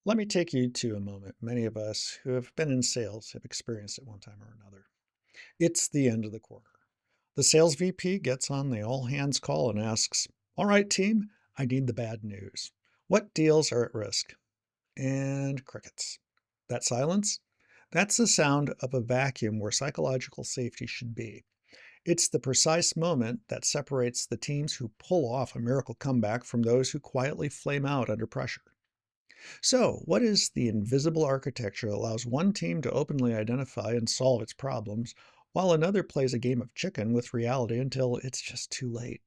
Let me take you to a moment many of us who have been in sales have experienced at one time or another. It's the end of the quarter. The sales VP gets on the all hands call and asks, "All right, team, I need the bad news. What deals are at risk?" And crickets. That silence? That's the sound of a vacuum where psychological safety should be. It's the precise moment that separates the teams who pull off a miracle comeback from those who quietly flame out under pressure. So, what is the invisible architecture that allows one team to openly identify and solve its problems, while another plays a game of chicken with reality until it's just too late?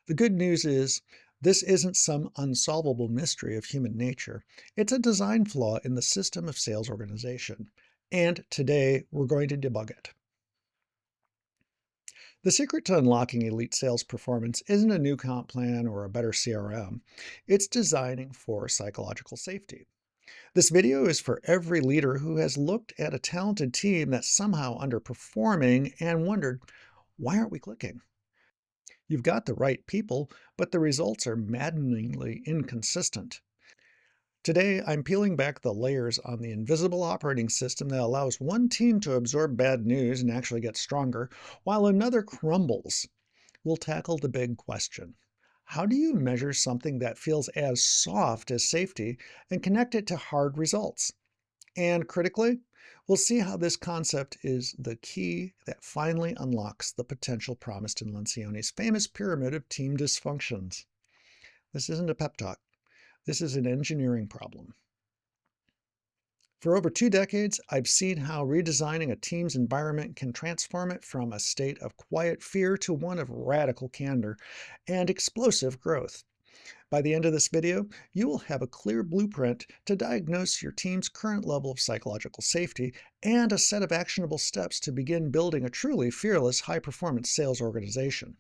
The good news is, this isn't some unsolvable mystery of human nature. It's a design flaw in the system of sales organization. And today, we're going to debug it. The secret to unlocking elite sales performance isn't a new comp plan or a better CRM. It's designing for psychological safety. This video is for every leader who has looked at a talented team that's somehow underperforming and wondered, why aren't we clicking? You've got the right people, but the results are maddeningly inconsistent. Today, I'm peeling back the layers on the invisible operating system that allows one team to absorb bad news and actually get stronger, while another crumbles. We'll tackle the big question. How do you measure something that feels as soft as safety and connect it to hard results? And critically, we'll see how this concept is the key that finally unlocks the potential promised in Lencioni's famous pyramid of team dysfunctions. This isn't a pep talk. This is an engineering problem. For over 2 decades, I've seen how redesigning a team's environment can transform it from a state of quiet fear to one of radical candor and explosive growth. By the end of this video, you will have a clear blueprint to diagnose your team's current level of psychological safety and a set of actionable steps to begin building a truly fearless, high-performance sales organization.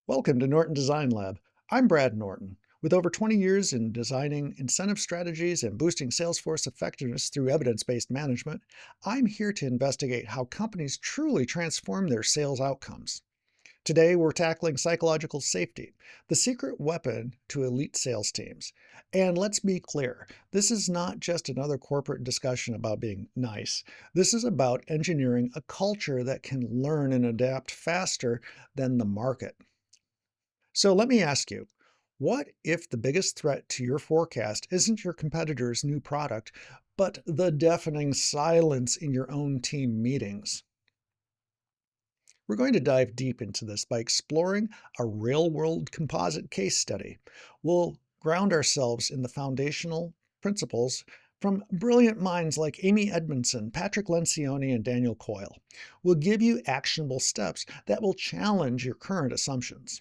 Welcome to Norton Design Lab. I'm Brad Norton. With over 20 years in designing incentive strategies and boosting Salesforce effectiveness through evidence-based management, I'm here to investigate how companies truly transform their sales outcomes. Today, we're tackling psychological safety, the secret weapon to elite sales teams. And let's be clear, this is not just another corporate discussion about being nice. This is about engineering a culture that can learn and adapt faster than the market. So let me ask you, what if the biggest threat to your forecast isn't your competitor's new product, but the deafening silence in your own team meetings? We're going to dive deep into this by exploring a real-world composite case study. We'll ground ourselves in the foundational principles from brilliant minds like Amy Edmondson, Patrick Lencioni, and Daniel Coyle. We'll give you actionable steps that will challenge your current assumptions.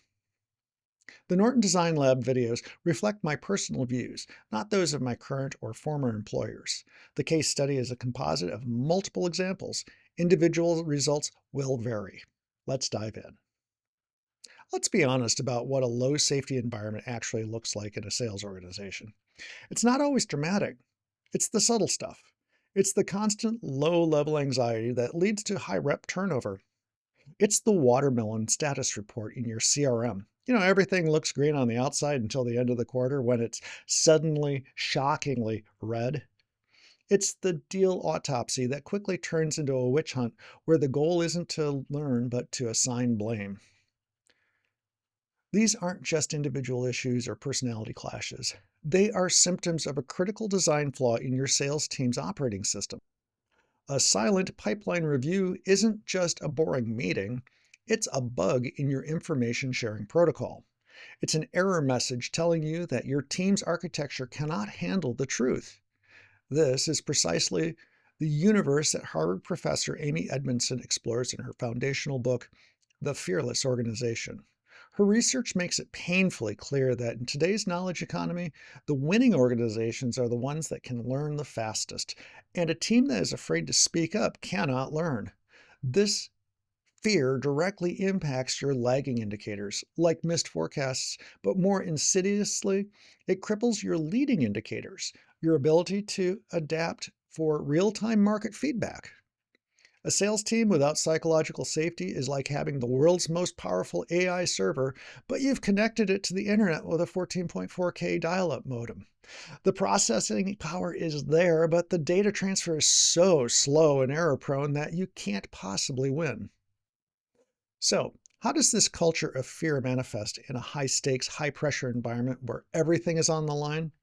The Norton Design Lab videos reflect my personal views, not those of my current or former employers. The case study is a composite of multiple examples. Individual results will vary. Let's dive in. Let's be honest about what a low safety environment actually looks like in a sales organization. It's not always dramatic. It's the subtle stuff. It's the constant low-level anxiety that leads to high rep turnover. It's the watermelon status report in your CRM. Everything looks green on the outside until the end of the quarter when it's suddenly, shockingly red. It's the deal autopsy that quickly turns into a witch hunt where the goal isn't to learn but to assign blame. These aren't just individual issues or personality clashes. They are symptoms of a critical design flaw in your sales team's operating system. A silent pipeline review isn't just a boring meeting, it's a bug in your information sharing protocol. It's an error message telling you that your team's architecture cannot handle the truth. This is precisely the universe that Harvard professor Amy Edmondson explores in her foundational book, The Fearless Organization. Her research makes it painfully clear that in today's knowledge economy, the winning organizations are the ones that can learn the fastest, and a team that is afraid to speak up cannot learn. This fear directly impacts your lagging indicators, like missed forecasts, but more insidiously, it cripples your leading indicators, your ability to adapt for real-time market feedback. A sales team without psychological safety is like having the world's most powerful AI server, but you've connected it to the internet with a 14.4K dial-up modem. The processing power is there, but the data transfer is so slow and error-prone that you can't possibly win. So, how does this culture of fear manifest in a high-stakes, high-pressure environment where everything is on the line?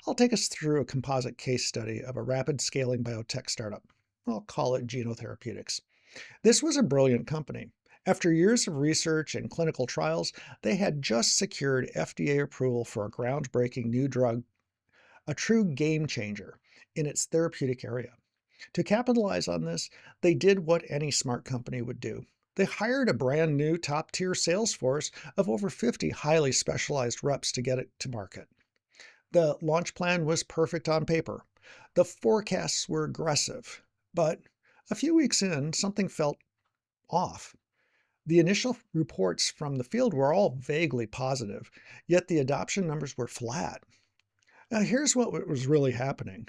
I'll take us through a composite case study of a rapid-scaling biotech startup. I'll call it Genotherapeutics. This was a brilliant company. After years of research and clinical trials, they had just secured FDA approval for a groundbreaking new drug, a true game changer in its therapeutic area. To capitalize on this, they did what any smart company would do. They hired a brand new top tier sales force of over 50 highly specialized reps to get it to market. The launch plan was perfect on paper. The forecasts were aggressive, but a few weeks in, something felt off. The initial reports from the field were all vaguely positive, yet the adoption numbers were flat. Now, here's what was really happening.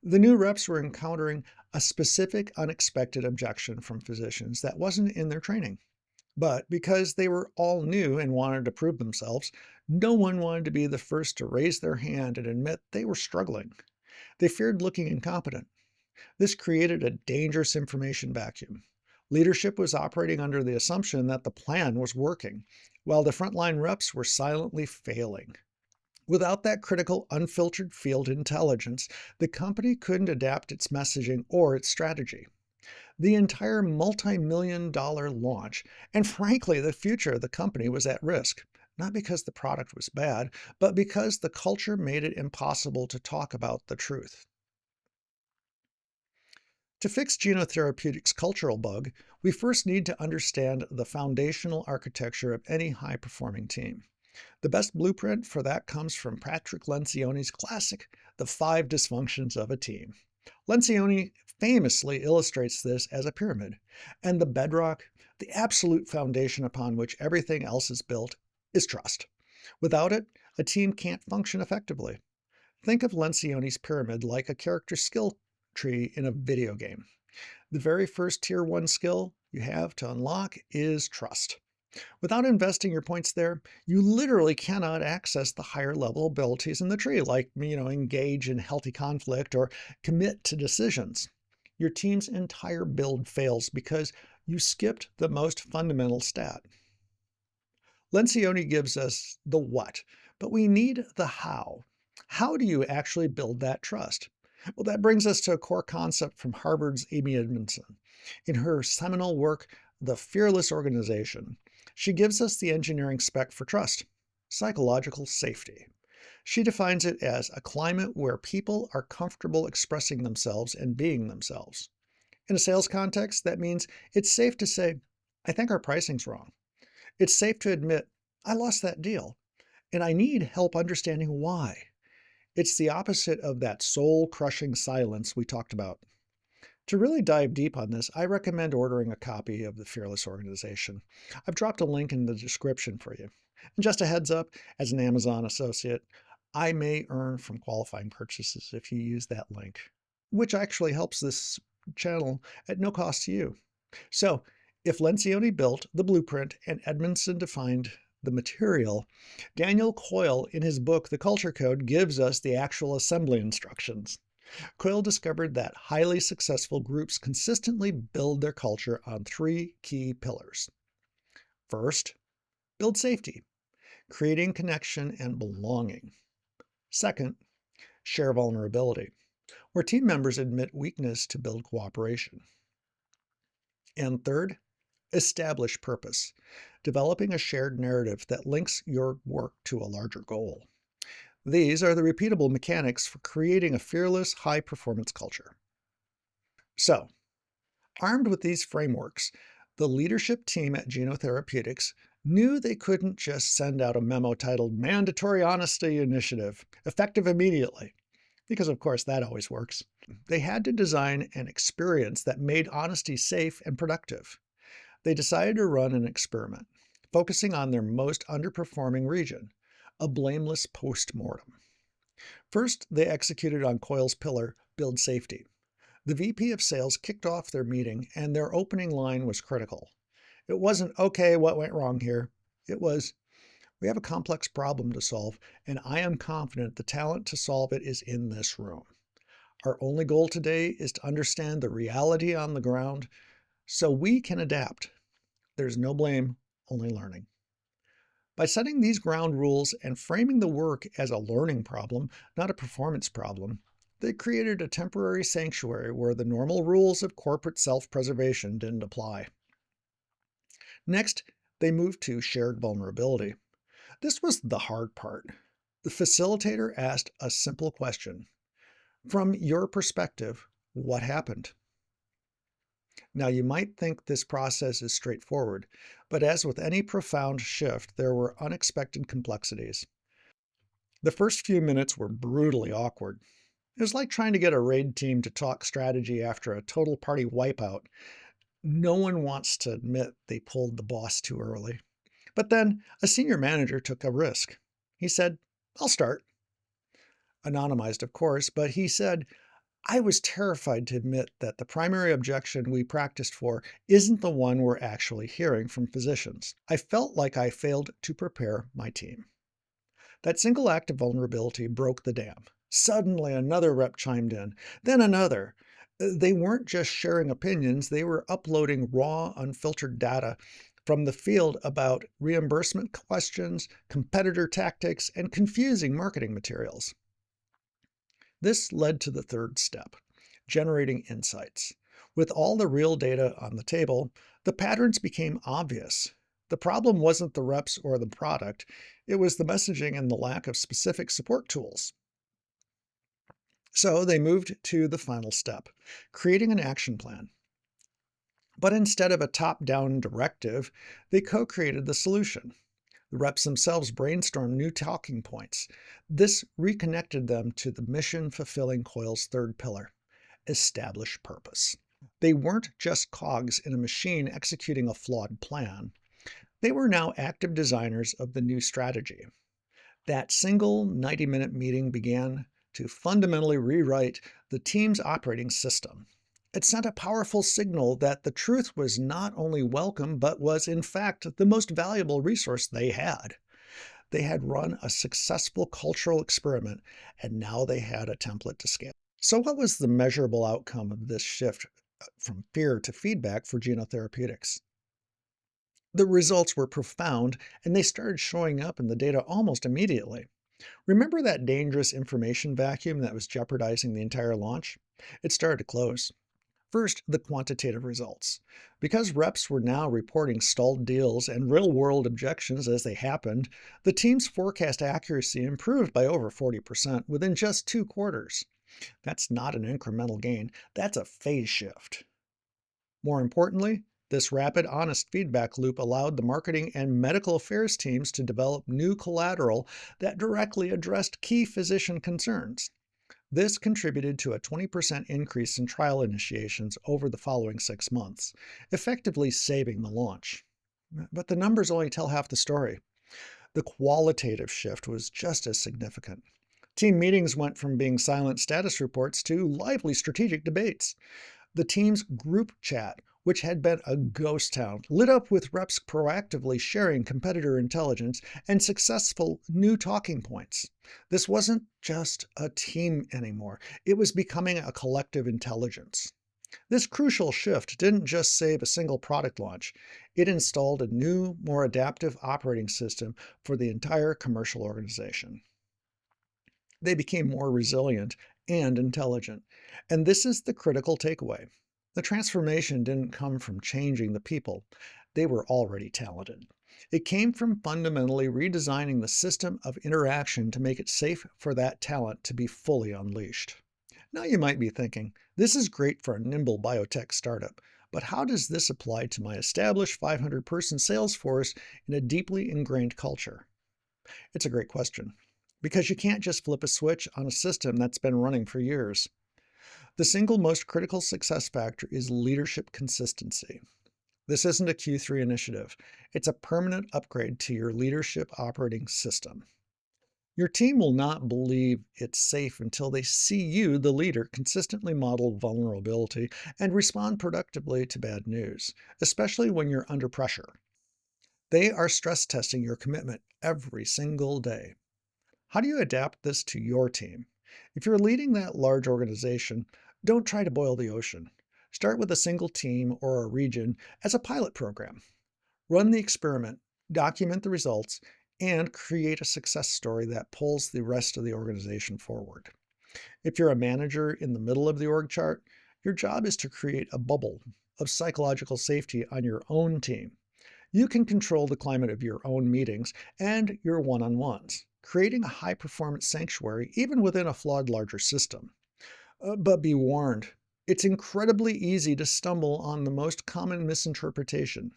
The new reps were encountering a specific unexpected objection from physicians that wasn't in their training. But because they were all new and wanted to prove themselves, no one wanted to be the first to raise their hand and admit they were struggling. They feared looking incompetent. This created a dangerous information vacuum. Leadership was operating under the assumption that the plan was working, while the frontline reps were silently failing. Without that critical, unfiltered field intelligence, the company couldn't adapt its messaging or its strategy. The entire multi-million dollar launch, and frankly, the future of the company was at risk, not because the product was bad, but because the culture made it impossible to talk about the truth. To fix Genotherapeutics' cultural bug, we first need to understand the foundational architecture of any high-performing team. The best blueprint for that comes from Patrick Lencioni's classic, The Five Dysfunctions of a Team. Lencioni famously illustrates this as a pyramid, and the bedrock, the absolute foundation upon which everything else is built, is trust. Without it, a team can't function effectively. Think of Lencioni's pyramid like a character skill tree in a video game. The very first tier 1 skill you have to unlock is trust. Without investing your points there, you literally cannot access the higher level abilities in the tree, like, engage in healthy conflict or commit to decisions. Your team's entire build fails because you skipped the most fundamental stat. Lencioni gives us the what, but we need the how. How do you actually build that trust? Well, that brings us to a core concept from Harvard's Amy Edmondson. In her seminal work, The Fearless Organization, she gives us the engineering spec for trust, psychological safety. She defines it as a climate where people are comfortable expressing themselves and being themselves. In a sales context, that means it's safe to say, I think our pricing's wrong. It's safe to admit, I lost that deal, and I need help understanding why. It's the opposite of that soul-crushing silence we talked about. To really dive deep on this, I recommend ordering a copy of The Fearless Organization. I've dropped a link in the description for you. And just a heads up, as an Amazon associate, I may earn from qualifying purchases if you use that link, which actually helps this channel at no cost to you. So, if Lencioni built the blueprint and Edmondson defined the material, Daniel Coyle, in his book The Culture Code, gives us the actual assembly instructions. Coyle discovered that highly successful groups consistently build their culture on 3 key pillars. First, build safety, creating connection and belonging. Second, share vulnerability, where team members admit weakness to build cooperation. And third, establish purpose, developing a shared narrative that links your work to a larger goal. These are the repeatable mechanics for creating a fearless, high-performance culture. So, armed with these frameworks, the leadership team at Genotherapeutics knew they couldn't just send out a memo titled Mandatory Honesty Initiative, effective immediately, because of course that always works. They had to design an experience that made honesty safe and productive. They decided to run an experiment, focusing on their most underperforming region, a blameless post-mortem. First, they executed on Coyle's pillar, build safety. The VP of sales kicked off their meeting, and their opening line was critical. It wasn't, okay, what went wrong here? It was, we have a complex problem to solve, and I am confident the talent to solve it is in this room. Our only goal today is to understand the reality on the ground so we can adapt. There's no blame, only learning. By setting these ground rules and framing the work as a learning problem, not a performance problem, they created a temporary sanctuary where the normal rules of corporate self-preservation didn't apply. Next, they moved to shared vulnerability. This was the hard part. The facilitator asked a simple question. From your perspective, what happened? Now, you might think this process is straightforward, but as with any profound shift, there were unexpected complexities. The first few minutes were brutally awkward. It was like trying to get a raid team to talk strategy after a total party wipeout. No one wants to admit they pulled the boss too early. But then a senior manager took a risk. He said, I'll start. Anonymized, of course, but he said, I was terrified to admit that the primary objection we practiced for isn't the one we're actually hearing from physicians. I felt like I failed to prepare my team. That single act of vulnerability broke the dam. Suddenly another rep chimed in, then another. They weren't just sharing opinions, they were uploading raw, unfiltered data from the field about reimbursement questions, competitor tactics, and confusing marketing materials. This led to the third step, generating insights. With all the real data on the table, the patterns became obvious. The problem wasn't the reps or the product, it was the messaging and the lack of specific support tools. So they moved to the final step, creating an action plan. But instead of a top-down directive, they co-created the solution. The reps themselves brainstormed new talking points. This reconnected them to the mission-fulfilling Coyle's third pillar, establish purpose. They weren't just cogs in a machine executing a flawed plan. They were now active designers of the new strategy. That single 90-minute meeting began to fundamentally rewrite the team's operating system. It sent a powerful signal that the truth was not only welcome, but was in fact the most valuable resource they had. They had run a successful cultural experiment, and now they had a template to scale. So what was the measurable outcome of this shift from fear to feedback for genotherapeutics? The results were profound, and they started showing up in the data almost immediately. Remember that dangerous information vacuum that was jeopardizing the entire launch? It started to close. First, the quantitative results. Because reps were now reporting stalled deals and real-world objections as they happened, the team's forecast accuracy improved by over 40% within just 2 quarters. That's not an incremental gain, that's a phase shift. More importantly, this rapid, honest feedback loop allowed the marketing and medical affairs teams to develop new collateral that directly addressed key physician concerns. This contributed to a 20% increase in trial initiations over the following 6 months, effectively saving the launch. But the numbers only tell half the story. The qualitative shift was just as significant. Team meetings went from being silent status reports to lively strategic debates. The team's group chat, which had been a ghost town, lit up with reps proactively sharing competitor intelligence and successful new talking points. This wasn't just a team anymore. It was becoming a collective intelligence. This crucial shift didn't just save a single product launch. It installed a new, more adaptive operating system for the entire commercial organization. They became more resilient and intelligent. And this is the critical takeaway. The transformation didn't come from changing the people. They were already talented. It came from fundamentally redesigning the system of interaction to make it safe for that talent to be fully unleashed. Now you might be thinking, this is great for a nimble biotech startup, but how does this apply to my established 500-person sales force in a deeply ingrained culture? It's a great question, because you can't just flip a switch on a system that's been running for years. The single most critical success factor is leadership consistency. This isn't a Q3 initiative. It's a permanent upgrade to your leadership operating system. Your team will not believe it's safe until they see you, the leader, consistently model vulnerability and respond productively to bad news, especially when you're under pressure. They are stress testing your commitment every single day. How do you adapt this to your team? If you're leading that large organization, don't try to boil the ocean. Start with a single team or a region as a pilot program. Run the experiment, document the results, and create a success story that pulls the rest of the organization forward. If you're a manager in the middle of the org chart, your job is to create a bubble of psychological safety on your own team. You can control the climate of your own meetings and your one-on-ones, creating a high-performance sanctuary even within a flawed larger system. But be warned, it's incredibly easy to stumble on the most common misinterpretation.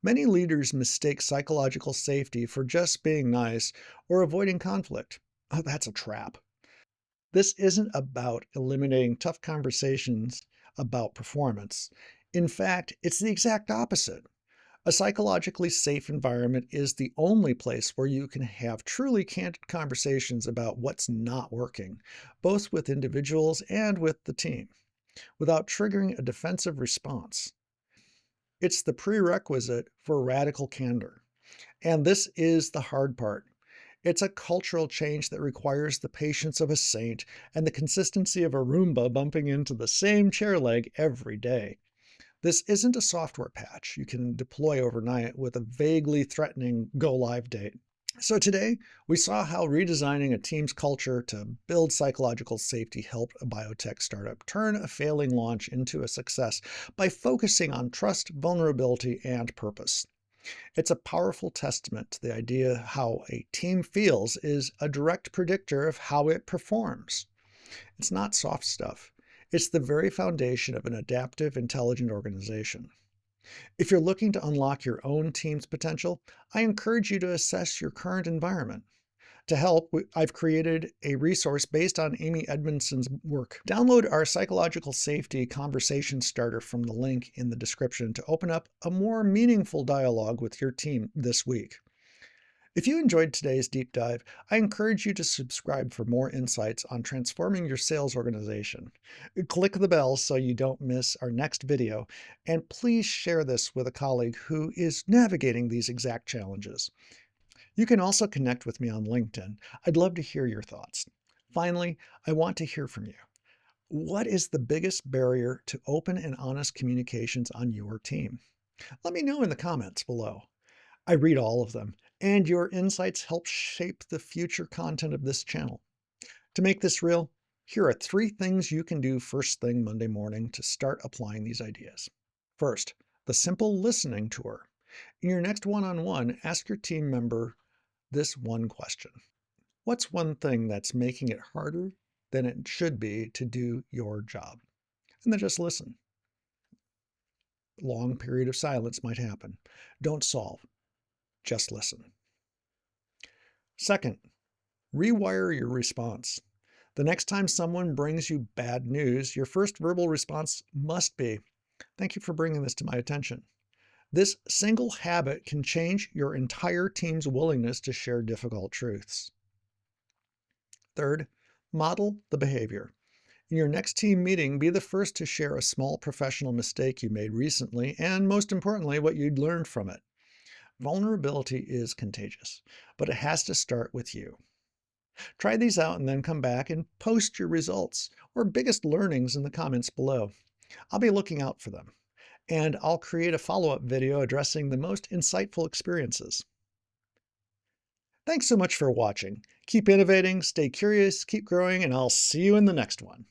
Many leaders mistake psychological safety for just being nice or avoiding conflict. Oh, that's a trap. This isn't about eliminating tough conversations about performance. In fact, it's the exact opposite. A psychologically safe environment is the only place where you can have truly candid conversations about what's not working, both with individuals and with the team, without triggering a defensive response. It's the prerequisite for radical candor. And this is the hard part. It's a cultural change that requires the patience of a saint and the consistency of a Roomba bumping into the same chair leg every day. This isn't a software patch you can deploy overnight with a vaguely threatening go-live date. So today, we saw how redesigning a team's culture to build psychological safety helped a biotech startup turn a failing launch into a success by focusing on trust, vulnerability, and purpose. It's a powerful testament to the idea how a team feels is a direct predictor of how it performs. It's not soft stuff. It's the very foundation of an adaptive, intelligent organization. If you're looking to unlock your own team's potential, I encourage you to assess your current environment. To help, I've created a resource based on Amy Edmondson's work. Download our psychological safety conversation starter from the link in the description to open up a more meaningful dialogue with your team this week. If you enjoyed today's deep dive, I encourage you to subscribe for more insights on transforming your sales organization. Click the bell so you don't miss our next video, and please share this with a colleague who is navigating these exact challenges. You can also connect with me on LinkedIn. I'd love to hear your thoughts. Finally, I want to hear from you. What is the biggest barrier to open and honest communications on your team? Let me know in the comments below. I read all of them, and your insights help shape the future content of this channel. To make this real, here are 3 things you can do first thing Monday morning to start applying these ideas. First, the simple listening tour. In your next one-on-one, ask your team member this one question. What's one thing that's making it harder than it should be to do your job? And then just listen. A long period of silence might happen. Don't solve, just listen. Second, rewire your response. The next time someone brings you bad news, your first verbal response must be, "Thank you for bringing this to my attention." This single habit can change your entire team's willingness to share difficult truths. Third, model the behavior. In your next team meeting, be the first to share a small professional mistake you made recently, and most importantly, what you'd learned from it. Vulnerability is contagious, but it has to start with you. Try these out and then come back and post your results or biggest learnings in the comments below. I'll be looking out for them, and I'll create a follow-up video addressing the most insightful experiences. Thanks so much for watching. Keep innovating, stay curious, keep growing, and I'll see you in the next one.